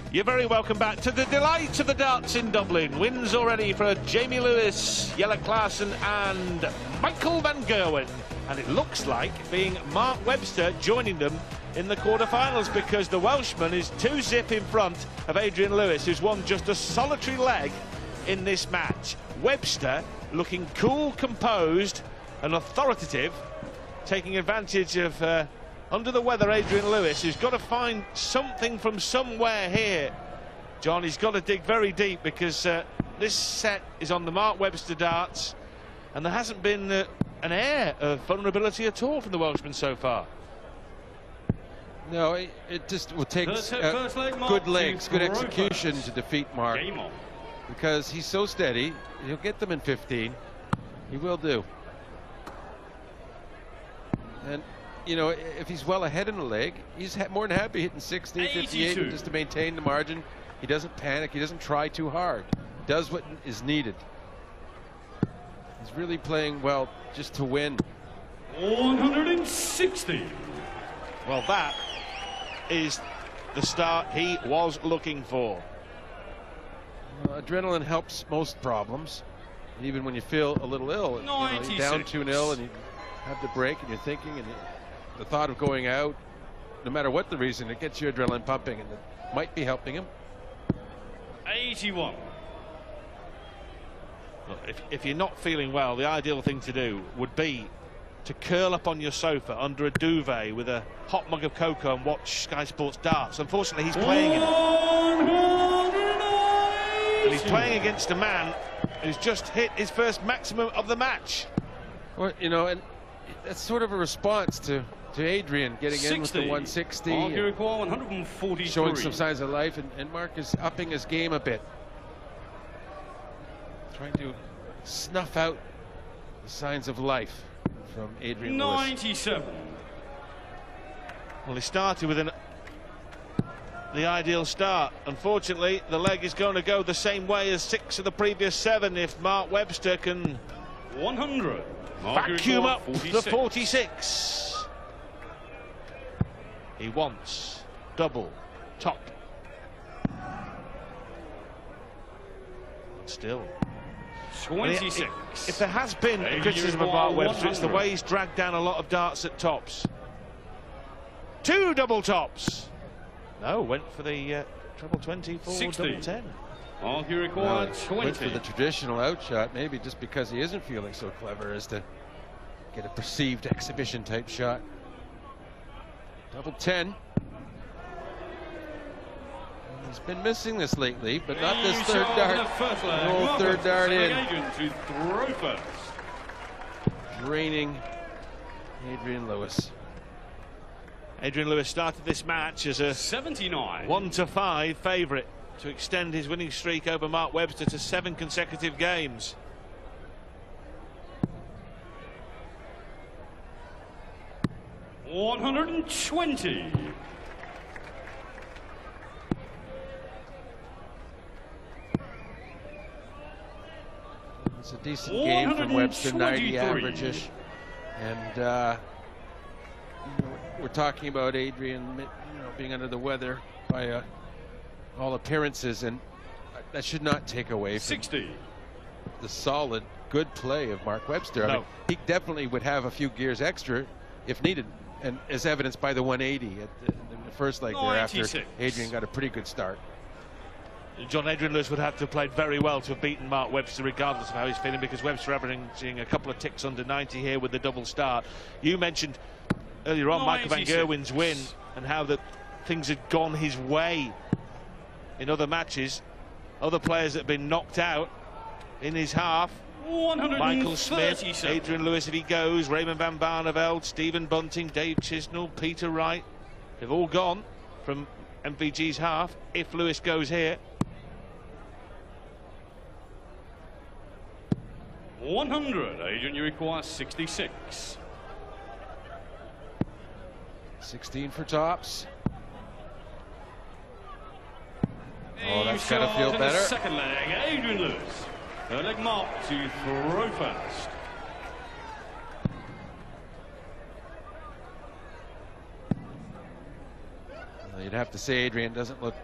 You're very welcome back to the delight of the darts in Dublin. Wins already for Jamie Lewis, Jelle Klaassen and Michael van Gerwen. And it looks like being Mark Webster joining them in the quarterfinals, because the Welshman is 2-zip in front of Adrian Lewis, who's won just a solitary leg in this match. Webster looking cool, composed and authoritative, taking advantage of under the weather Adrian Lewis, who's got to find something from somewhere here. John, he's got to dig very deep, because this set is on the Mark Webster darts, and there hasn't been an air of vulnerability at all from the Welshman so far. No, it just will take good legs, good execution to defeat Mark, because he's so steady. He'll get them in 15. He will do. And you know, if he's well ahead in the leg, he's more than happy hitting 60, 58 just to maintain the margin. He doesn't panic. He doesn't try too hard. He does what is needed. He's really playing well just to win. 160. Well, that is the start he was looking for. Adrenaline helps most problems. Even when you feel a little ill, you know, you're down 2-0 and you have the break and you're thinking, and the thought of going out, no matter what the reason, it gets your adrenaline pumping, and it might be helping him. 81. Look, if you're not feeling well, the ideal thing to do would be to curl up on your sofa under a duvet with a hot mug of cocoa and watch Sky Sports darts. Unfortunately, he's playing in it. And he's playing against a man who's just hit his first maximum of the match. Well, you know, and that's sort of a response to Adrian getting 60. in with the 160, 143. showing some signs of life, and Mark is upping his game a bit, trying to snuff out the signs of life from Adrian 97. Lewis. Well, he started with the ideal start. Unfortunately, the leg is going to go the same way as 6 of the previous 7 if Mark Webster can 100. vacuum up the 46. He wants double top. Still 26. If there has been a criticism of Mark Webster, it's the way he's dragged down a lot of darts at tops. 2 double tops. No, went for the treble 20 for 60. double 10. All he required 20. Went for the traditional outshot, maybe just because he isn't feeling so clever as to get a perceived exhibition type shot. Double 10. He's been missing this lately, but not this third dart. No third dart in. To throw first. Draining Adrian Lewis. Adrian Lewis started this match as a 79. 1-5 favourite to extend his winning streak over Mark Webster to 7 consecutive games. $120. It's a decent game from Webster, 90 average-ish. And you know, we're talking about Adrian, being under the weather by all appearances, and that should not take away from 60. the solid, good play of Mark Webster. I mean, he definitely would have a few gears extra if needed, and as evidenced by the 180 in the first leg there, after Adrian got a pretty good start. John, Adrian Lewis would have to have played very well to have beaten Mark Webster, regardless of how he's feeling, because Webster averaging a couple of ticks under 90 here with the double start. You mentioned earlier on Michael van Gerwen's win and how things had gone his way in other matches. Other players that have been knocked out in his half. Michael Smith, Adrian Lewis if he goes, Raymond van Barneveld, Stephen Bunting, Dave Chisnell, Peter Wright. They've all gone from MVG's half if Lewis goes here. 100. Adrian, you require 66. 16 for tops. Oh, that's got to feel better. Second leg, Adrian Lewis. Third leg Mark to throw first. You'd have to say Adrian doesn't look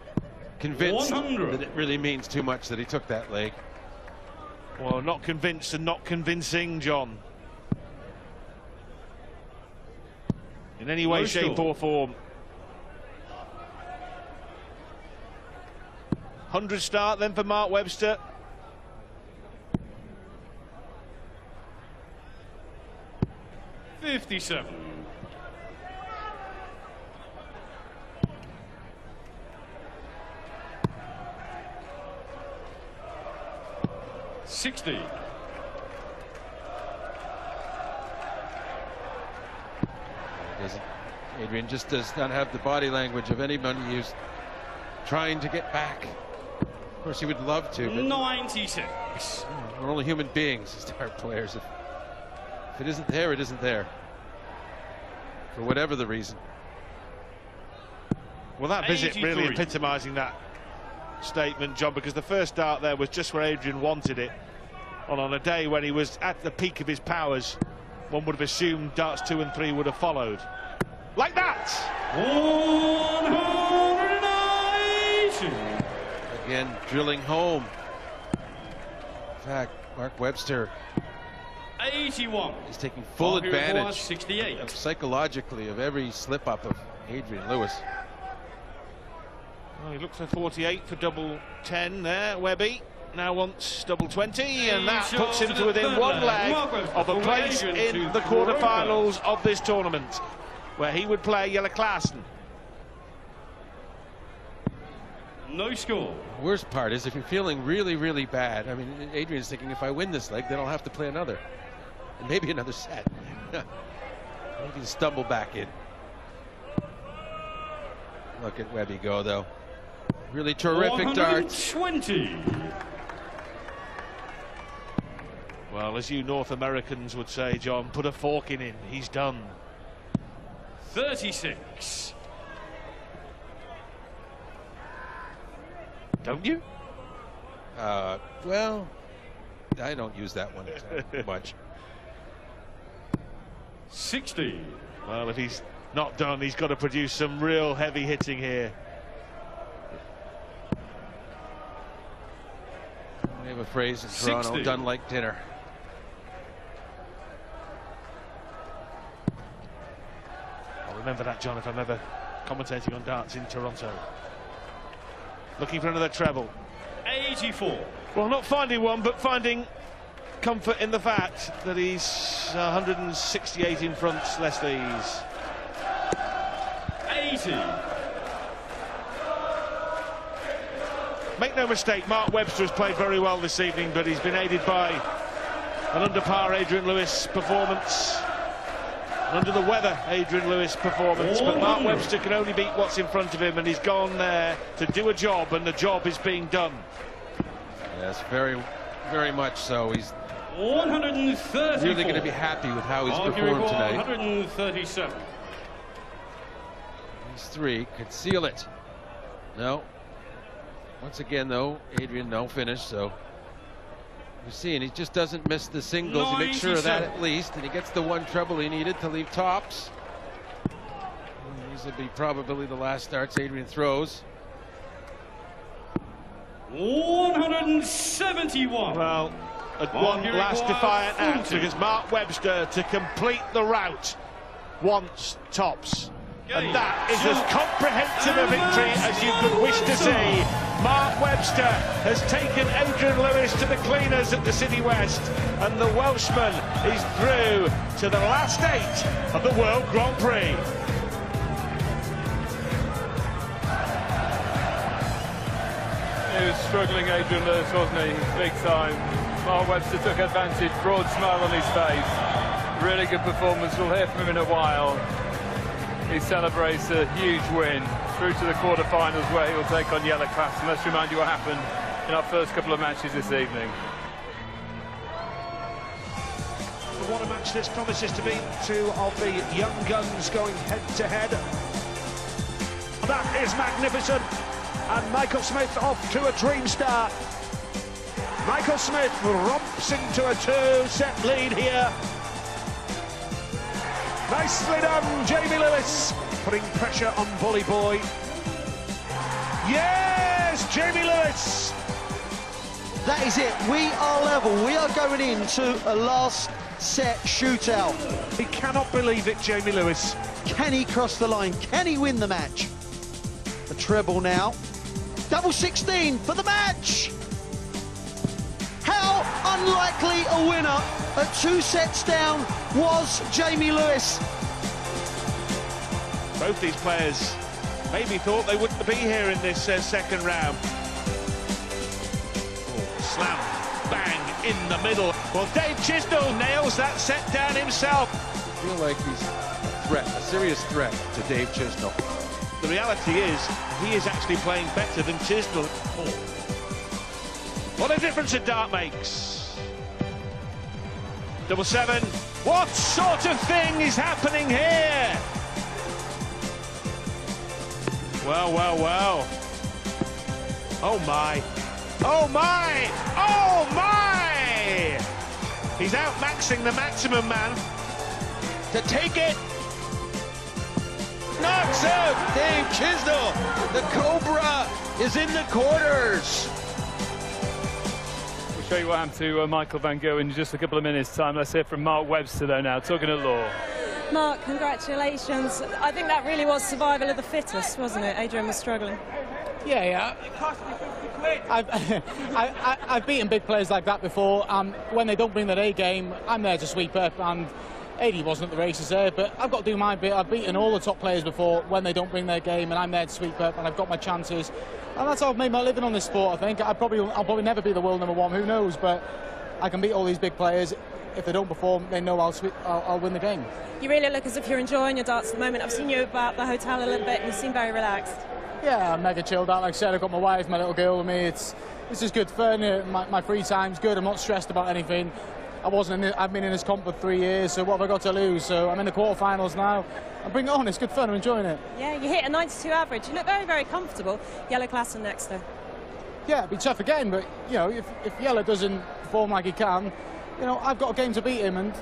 convinced 100. that it really means too much that he took that leg. Well, not convinced and not convincing, John. In any way, shape or form. 100 start then for Mark Webster. $57. $60. Adrian just does not have the body language of anybody who's trying to get back. Of course, he would love to. But 96. we're only human beings as star players. If it isn't there, it isn't there. For whatever the reason. Well, that visit 83. really epitomising that statement, John, because the first start there was just where Adrian wanted it. And on a day when he was at the peak of his powers, one would have assumed darts 2 and 3 would have followed. Like that! 190. Again, drilling home. In fact, Mark Webster 81. is taking full advantage 68. psychologically of every slip-up of Adrian Lewis. Well, he looked for 48 for double 10 there, Webby. Now wants double 20, and that puts him to within one leg of a place in the quarterfinals of this tournament, where he would play Jelle Klaasen. No score. The worst part is if you're feeling really, really bad. I mean, Adrian's thinking, if I win this leg, then I'll have to play another. And maybe another set. Maybe he'll stumble back in. Look at Webby go, though. Really terrific darts. 120. Well, as you North Americans would say, John, put a fork in him. He's done. 36. Don't you? Well, I don't use that one much. 60. Well, if he's not done, he's got to produce some real heavy hitting here. We have a phrase in Toronto, 60. done like dinner. I'll remember that, John, if I'm ever commentating on darts in Toronto. Looking for another treble. 84. Well, not finding one, but finding comfort in the fact that he's 168 in front, Leslie's. 80. Make no mistake, Mark Webster has played very well this evening, but he's been aided by an under par Adrian Lewis performance, an under the weather Adrian Lewis performance. But Mark Webster can only beat what's in front of him, and he's gone there to do a job, and the job is being done. Yes, very, very much so. He's 130. really going to be happy with how he's performed tonight. 137. These three could seal it. No. Once again, though, Adrian no finish, so you're seeing he just doesn't miss the singles. He makes sure of that at least, and he gets the one treble he needed to leave tops. And these will be probably the last darts Adrian throws. 171. Well, one last defiant act against Mark Webster to complete the route once tops. And that is as comprehensive a victory as you could wish to see. Mark Webster has taken Adrian Lewis to the cleaners at the City West, and the Welshman is through to the last 8 of the World Grand Prix. He was struggling, Adrian Lewis, wasn't he? Big time. Mark Webster took advantage, broad smile on his face. Really good performance. We'll hear from him in a while. He celebrates a huge win through to the quarterfinals, where he will take on Jelle Klaasen. Let's remind you what happened in our first couple of matches this evening. What a match this promises to be. Two of the young guns going head-to-head. That is magnificent. And Michael Smith off to a dream start. Michael Smith romps into a 2-set lead here. Nicely done, Jamie Lewis, putting pressure on Bully Boy. Yes! Lewis. That is it. We are level. We are going into a last set shootout. He cannot believe it, Jamie Lewis. Can he cross the line? Can he win the match? The treble now. Double 16 for the match. How unlikely a winner at 2 sets down was Jamie Lewis. Both these players maybe thought they wouldn't be here in this second round. Oh, slam, bang, in the middle. Well, Dave Chisnall nails that set down himself. I feel like he's a threat, a serious threat to Dave Chisnall. The reality is, he is actually playing better than Chisnall. Oh. What a difference a dart makes. Double 7. What sort of thing is happening here? Well, well, well. Oh my. Oh my. Oh my. He's out-maxing the maximum man. To take it. Knocks out Dave Chisnall. The Cobra is in the quarters. We'll show you what happened to Michael van Gerwen in just a couple of minutes' time. Let's hear from Mark Webster, though, now, talking at law. Mark, congratulations. I think that really was survival of the fittest, wasn't it? Adrian was struggling. Yeah. I've beaten big players like that before. When they don't bring their A game, I'm there to sweep up. And AD wasn't at the races there, but I've got to do my bit. I've beaten all the top players before when they don't bring their game, and I'm there to sweep up, and I've got my chances. And that's how I've made my living on this sport, I think. I'll probably never be the world #1, who knows, but I can beat all these big players. If they don't perform, they know I'll win the game. You really look as if you're enjoying your darts at the moment. I've seen you about the hotel a little bit, and you seem very relaxed. Yeah, I'm mega chilled out. Like I said, I've got my wife, my little girl with me. It's just good fun. My free time's good. I'm not stressed about anything. I've been in this comp for 3 years, so what have I got to lose? So I'm in the quarterfinals now. I bring it on. It's good fun. I'm enjoying it. Yeah, you hit a 92 average. You look very, very comfortable. Yellow class and next, though. Yeah, it'd be tough again, but you know, if Yellow doesn't perform like he can, you know, I've got a game to beat him, and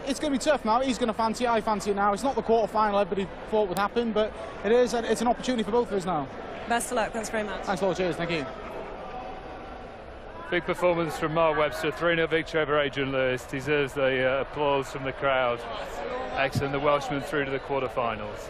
it's going to be tough now. He's going to fancy it. I fancy it now. It's not the quarterfinal everybody thought would happen, but it is. It's an opportunity for both of us now. Best of luck. Thanks very much. Thanks a lot. Cheers. Thank you. Big performance from Mark Webster, 3-0 victory over Adrian Lewis. Deserves the applause from the crowd. Excellent, the Welshman through to the quarterfinals.